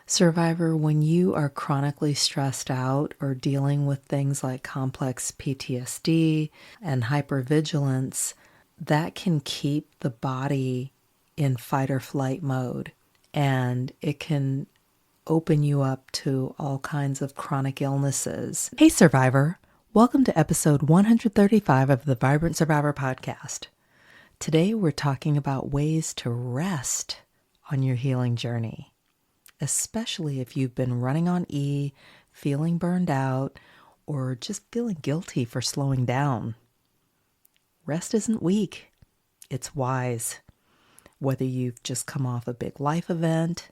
Survivor, when you are chronically stressed out or dealing with things like complex PTSD and hypervigilance, that can keep the body in fight or flight mode, and it can open you up to all kinds of chronic illnesses. Hey Survivor, welcome to episode 135 of the Vibrant Survivor podcast. Today we're talking about ways to rest on your healing journey, especially if you've been running on E, feeling burned out, or just feeling guilty for slowing down. Rest isn't weak, it's wise. Whether you've just come off a big life event,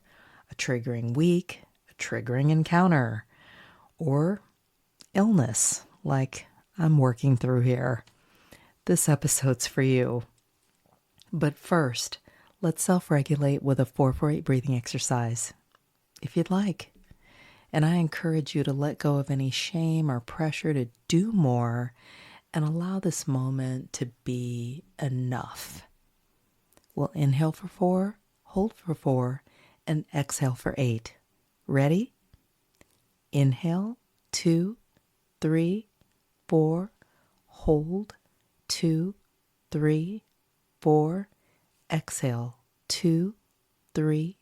a triggering week, a triggering encounter, or illness like I'm working through here, this episode's for you. But first, let's self-regulate with a 4-4-8 breathing exercise, if you'd like. And I encourage you to let go of any shame or pressure to do more and allow this moment to be enough. We'll inhale for 4, hold for 4, and exhale for 8. Ready? Inhale, 2, 3, 4, hold, 2, 3, 4, exhale, 2, 3,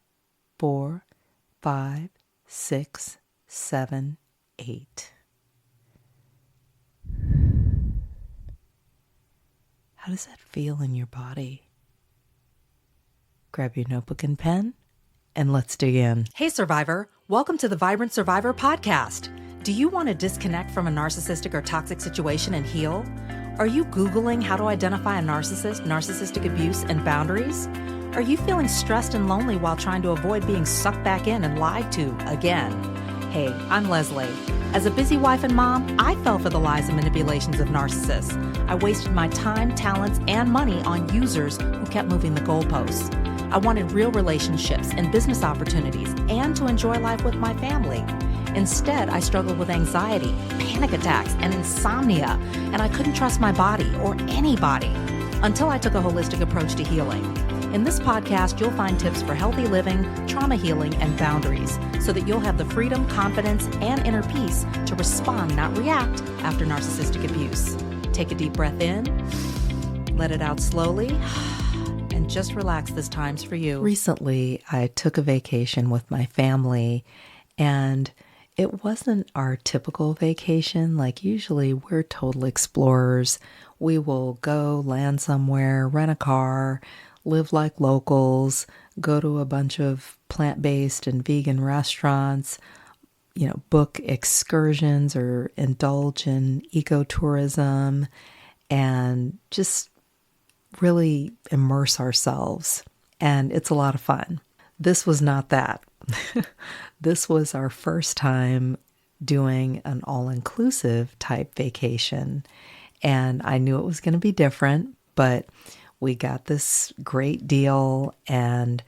4, 5, 6, 7, 8. How does that feel in your body? Grab your notebook and pen, and let's dig in. Hey Survivor, welcome to the Vibrant Survivor podcast. Do you want to disconnect from a narcissistic or toxic situation and heal? Are you Googling how to identify a narcissist, narcissistic abuse, and boundaries? Are you feeling stressed and lonely while trying to avoid being sucked back in and lied to again? Hey, I'm Lesley. As a busy wife and mom, I fell for the lies and manipulations of narcissists. I wasted my time, talents, and money on users who kept moving the goalposts. I wanted real relationships and business opportunities and to enjoy life with my family. Instead, I struggled with anxiety, panic attacks, and insomnia, and I couldn't trust my body or anybody until I took a holistic approach to healing. In this podcast, you'll find tips for healthy living, trauma healing, and boundaries so that you'll have the freedom, confidence, and inner peace to respond, not react, after narcissistic abuse. Take a deep breath in, let it out slowly, and just relax. This time's for you. Recently, I took a vacation with my family, and it wasn't our typical vacation. Like usually we're total explorers. We will go land somewhere, rent a car, live like locals, go to a bunch of plant-based and vegan restaurants, book excursions or indulge in ecotourism and just really immerse ourselves. And it's a lot of fun. This was not that. This was our first time doing an all-inclusive type vacation. And I knew it was going to be different, but we got this great deal and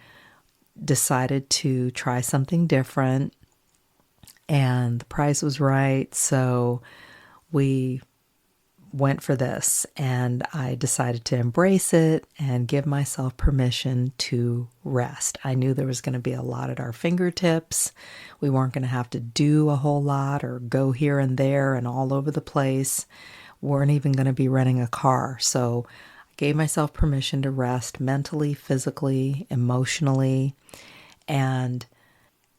decided to try something different. And the price was right, so we went for this, and I decided to embrace it and give myself permission to rest. I knew there was going to be a lot at our fingertips. We weren't going to have to do a whole lot or go here and there and all over the place. We weren't even going to be renting a car. So I gave myself permission to rest mentally, physically, emotionally. And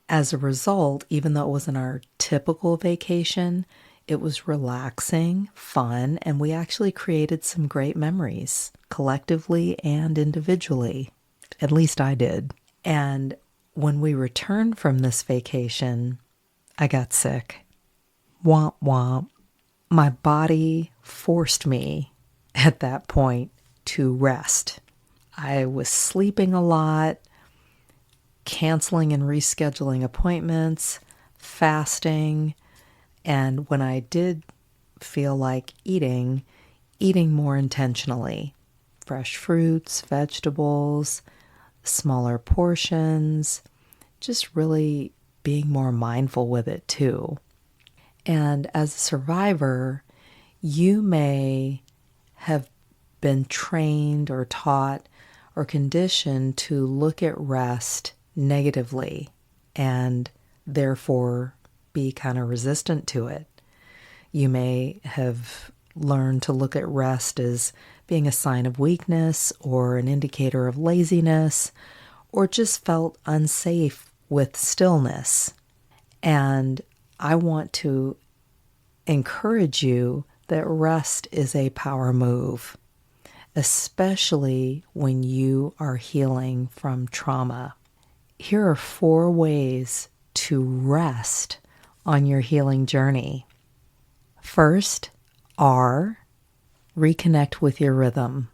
as a result, even though it wasn't our typical vacation, it was relaxing, fun, and we actually created some great memories, collectively and individually. At least I did. And when we returned from this vacation, I got sick. Womp womp. My body forced me at that point to rest. I was sleeping a lot, canceling and rescheduling appointments, fasting, and when I did feel like eating more intentionally. Fresh fruits, vegetables, smaller portions, just really being more mindful with it too. And as a survivor, you may have been trained or taught or conditioned to look at rest negatively. and therefore be kind of resistant to it. You may have learned to look at rest as being a sign of weakness or an indicator of laziness, or just felt unsafe with stillness. And I want to encourage you that rest is a power move, especially when you are healing from trauma. Here are 4 ways to rest on your healing journey. First, R, reconnect with your rhythm.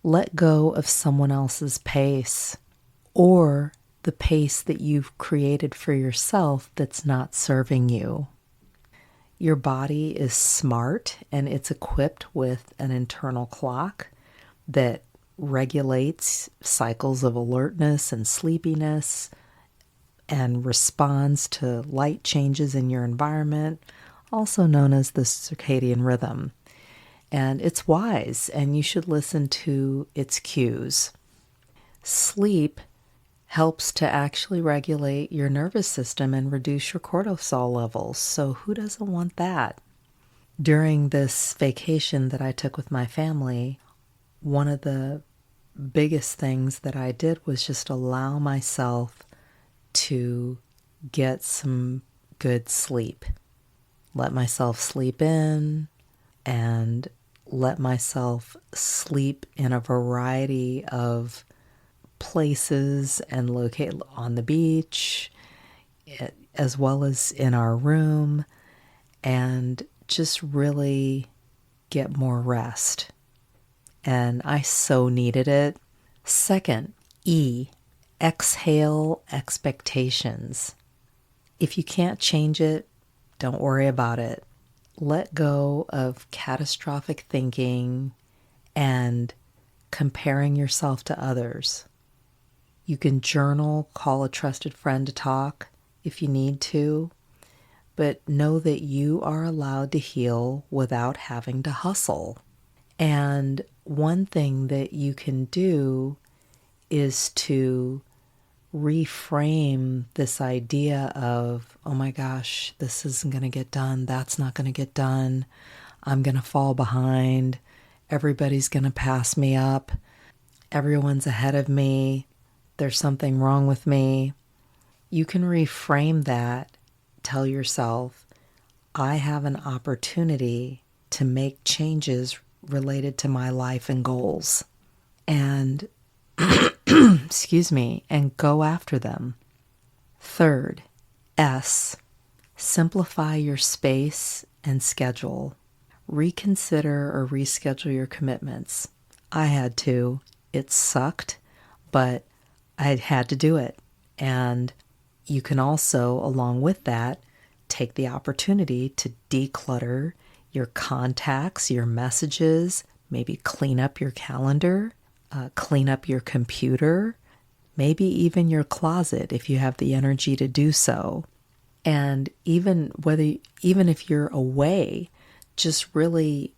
Let go of someone else's pace or the pace that you've created for yourself that's not serving you. Your body is smart and it's equipped with an internal clock that regulates cycles of alertness and sleepiness and responds to light changes in your environment, also known as the circadian rhythm. And it's wise, and you should listen to its cues. Sleep helps to actually regulate your nervous system and reduce your cortisol levels. So who doesn't want that? During this vacation that I took with my family, one of the biggest things that I did was just allow myself to get some good sleep. Let myself sleep in and let myself sleep in a variety of places and locate on the beach, as well as in our room, and just really get more rest. And I so needed it. Second, E, exhale expectations. If you can't change it, don't worry about it. Let go of catastrophic thinking and comparing yourself to others. You can journal, call a trusted friend to talk if you need to, but know that you are allowed to heal without having to hustle. And one thing that you can do is to reframe this idea of, oh my gosh, this isn't going to get done. That's not going to get done. I'm going to fall behind. Everybody's going to pass me up. Everyone's ahead of me. There's something wrong with me. You can reframe that. Tell yourself, I have an opportunity to make changes related to my life and goals. And excuse me, and go after them. Third, S, simplify your space and schedule. Reconsider or reschedule your commitments. I had to. It sucked, but I had to do it. And you can also, along with that, take the opportunity to declutter your contacts, your messages, maybe clean up your calendar, clean up your computer, maybe even your closet if you have the energy to do so. And even if you're away, just really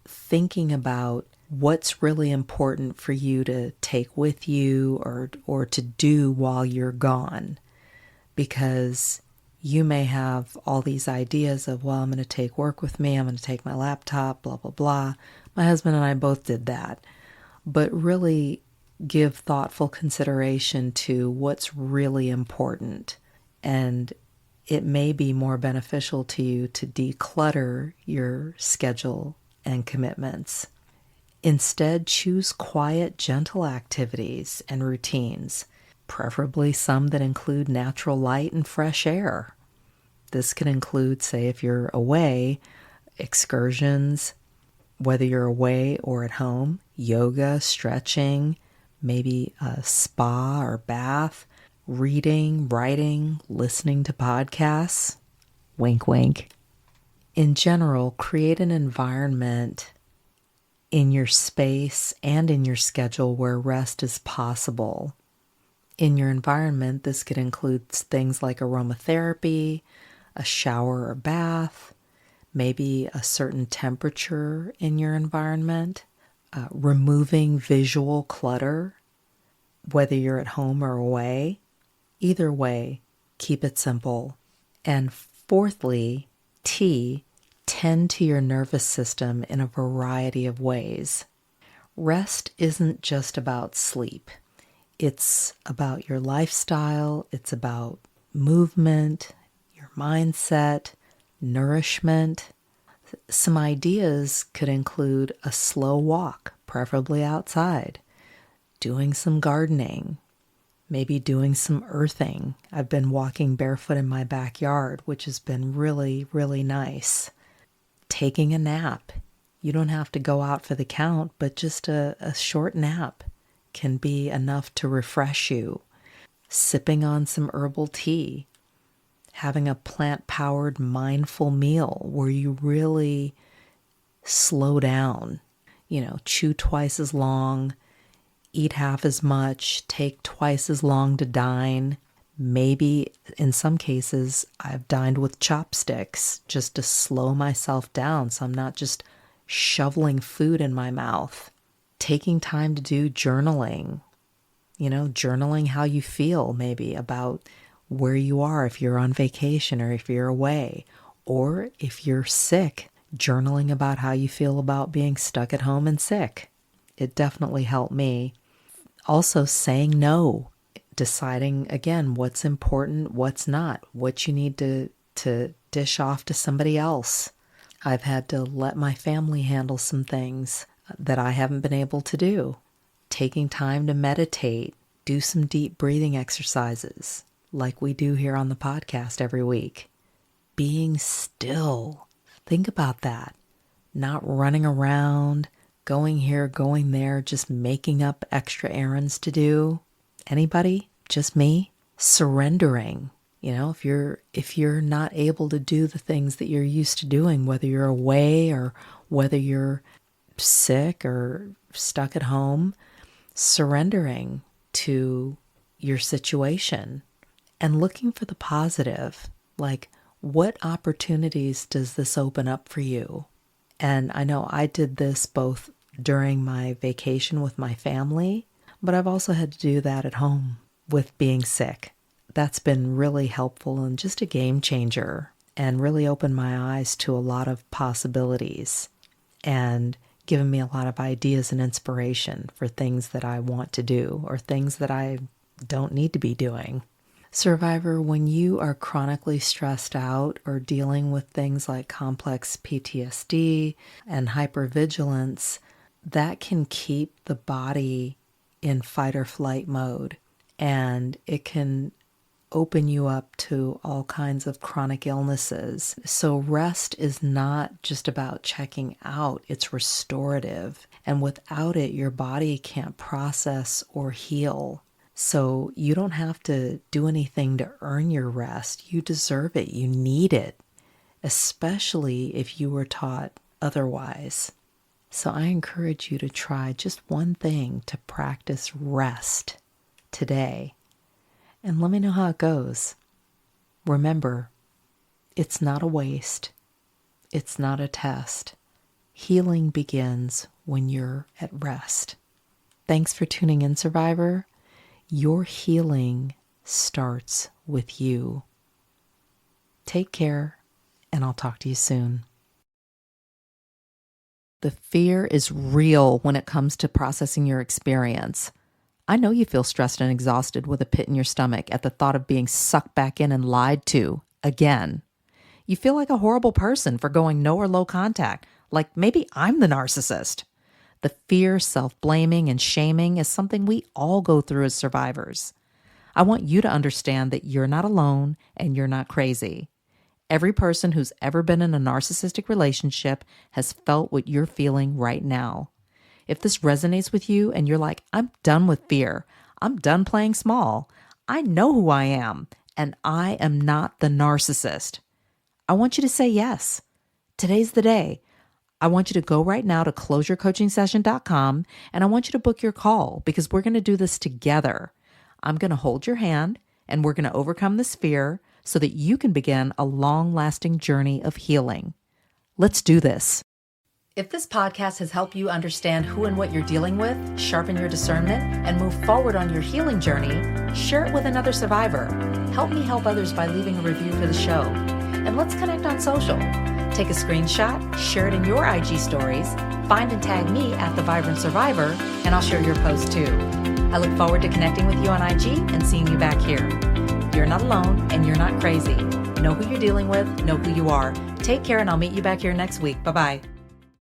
thinking about what's really important for you to take with you or to do while you're gone. Because you may have all these ideas of, well, I'm going to take work with me, I'm going to take my laptop, blah, blah, blah. My husband and I both did that. But really give thoughtful consideration to what's really important. And it may be more beneficial to you to declutter your schedule and commitments. Instead, choose quiet, gentle activities and routines, preferably some that include natural light and fresh air. This can include, say, if you're away, excursions, whether you're away or at home, yoga, stretching, maybe a spa or bath, reading, writing, listening to podcasts. Wink, wink. In general, create an environment in your space and in your schedule where rest is possible. In your environment, this could include things like aromatherapy, a shower or bath, maybe a certain temperature in your environment, removing visual clutter, whether you're at home or away. Either way, keep it simple. And fourthly, T, tend to your nervous system in a variety of ways. Rest isn't just about sleep. It's about your lifestyle. It's about movement, your mindset, nourishment. Some ideas could include a slow walk, preferably outside, doing some gardening, maybe doing some earthing. I've been walking barefoot in my backyard, which has been really, really nice. Taking a nap. You don't have to go out for the count, but just a short nap can be enough to refresh you. Sipping on some herbal tea. Having a plant-powered mindful meal where you really slow down. Chew twice as long, eat half as much, take twice as long to dine. Maybe in some cases, I've dined with chopsticks just to slow myself down so I'm not just shoveling food in my mouth. Taking time to do journaling. Journaling how you feel maybe about where you are if you're on vacation or if you're away. Or if you're sick, journaling about how you feel about being stuck at home and sick. It definitely helped me. Also saying no. Deciding, again, what's important, what's not, what you need to dish off to somebody else. I've had to let my family handle some things that I haven't been able to do. Taking time to meditate, do some deep breathing exercises like we do here on the podcast every week. Being still. Think about that. Not running around, going here, going there, just making up extra errands to do. Anybody? Just me? Surrendering. If you're not able to do the things that you're used to doing, whether you're away or whether you're sick or stuck at home, surrendering to your situation and looking for the positive. Like, what opportunities does this open up for you? And I know I did this both during my vacation with my family, but I've also had to do that at home with being sick. That's been really helpful and just a game changer and really opened my eyes to a lot of possibilities and given me a lot of ideas and inspiration for things that I want to do or things that I don't need to be doing. Survivor, when you are chronically stressed out or dealing with things like complex PTSD and hypervigilance, that can keep the body in fight or flight mode, and it can open you up to all kinds of chronic illnesses. So rest is not just about checking out, it's restorative. And without it, your body can't process or heal. So you don't have to do anything to earn your rest. You deserve it. You need it, especially if you were taught otherwise. So I encourage you to try just one thing to practice rest today. And let me know how it goes. Remember, it's not a waste. It's not a test. Healing begins when you're at rest. Thanks for tuning in, Survivor. Your healing starts with you. Take care, and I'll talk to you soon. The fear is real when it comes to processing your experience. I know you feel stressed and exhausted with a pit in your stomach at the thought of being sucked back in and lied to again. You feel like a horrible person for going no or low contact, like maybe I'm the narcissist. The fear, self-blaming, and shaming is something we all go through as survivors. I want you to understand that you're not alone and you're not crazy. Every person who's ever been in a narcissistic relationship has felt what you're feeling right now. If this resonates with you and you're like, I'm done with fear, I'm done playing small, I know who I am, and I am not the narcissist, I want you to say yes. Today's the day. I want you to go right now to closeyourcoachingsession.com and I want you to book your call because we're going to do this together. I'm going to hold your hand and we're going to overcome this fear so that you can begin a long-lasting journey of healing. Let's do this. If this podcast has helped you understand who and what you're dealing with, sharpen your discernment, and move forward on your healing journey, share it with another survivor. Help me help others by leaving a review for the show. And let's connect on social. Take a screenshot, share it in your IG stories, find and tag me at The Vibrant Survivor, and I'll share your post too. I look forward to connecting with you on IG and seeing you back here. You're not alone and you're not crazy. Know who you're dealing with, know who you are. Take care, and I'll meet you back here next week. Bye-bye.